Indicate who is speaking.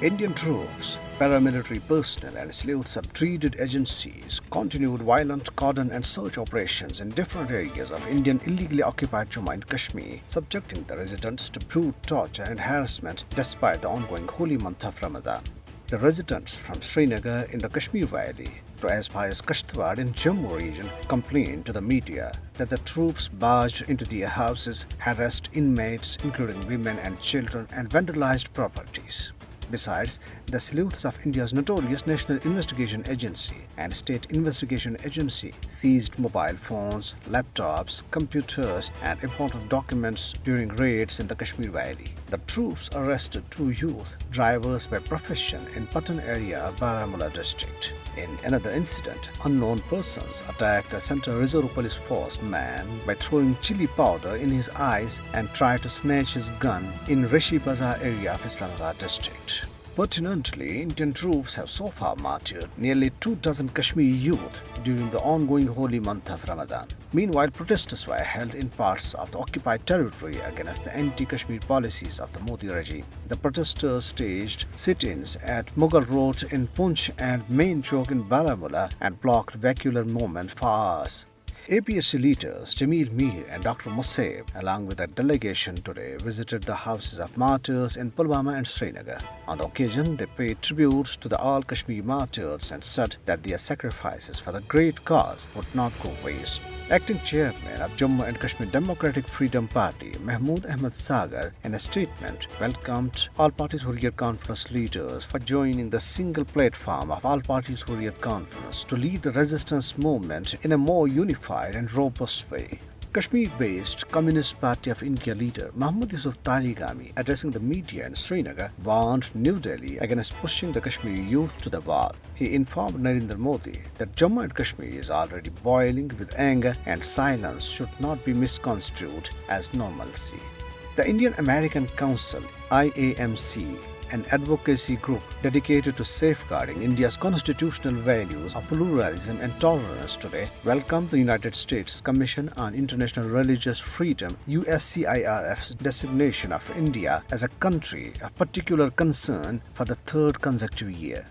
Speaker 1: Indian troops, paramilitary personnel, and sleuths of dreaded agencies continued violent cordon and search operations in different areas of Indian illegally occupied Jammu and Kashmir, subjecting the residents to brutal torture and harassment despite the ongoing holy month of Ramazan. The residents from Srinagar in the Kashmir Valley to as far as Kashtwad in Jammu region complained to the media that the troops barged into their houses, harassed inmates including women and children, and vandalized properties. Besides, the sleuths of India's notorious National Investigation Agency and State Investigation Agency seized mobile phones, laptops, computers, and important documents during raids in the Kashmir Valley. The troops arrested two youth, drivers by profession, in Patan area of Baramulla district. In another incident, unknown persons attacked a Central Reserve Police Force man by throwing chili powder in his eyes and tried to snatch his gun in Rishi Bazaar area of Islamabad district. Pertinently, Indian troops have so far martyred nearly 24 Kashmiri youth during the ongoing holy month of Ramadan. Meanwhile, protests were held in parts of the occupied territory against the anti-Kashmir policies of the Modi regime. The protesters staged sit-ins at Mughal Road in Poonch and Main Chowk in Baramulla and blocked vehicular movement for hours. APSC leaders Jamil Mir and Dr. Mussaib, along with a delegation today, visited the houses of martyrs in Pulwama and Srinagar. On the occasion, they paid tribute to the all Kashmiri martyrs and said that their sacrifices for the great cause would not go waste. Acting chairman of Jammu and Kashmir Democratic Freedom Party, Mahmood Ahmed Sagar, in a statement, welcomed All Parties Hurriyat Conference leaders for joining the single platform of All Parties Hurriyat Conference to lead the resistance movement in a more unified and robust way. Kashmir-based Communist Party of India leader Muhammad Yusuf Tarigami, addressing the media in Srinagar, warned New Delhi against pushing the Kashmiri youth to the wall. He informed Narendra Modi that Jammu and Kashmir is already boiling with anger and silence should not be misconstrued as normalcy. The Indian American Council, IAMC, an advocacy group dedicated to safeguarding India's constitutional values of pluralism and tolerance, today welcomed the United States Commission on International Religious Freedom USCIRF's designation of India as a country of particular concern for the third consecutive year.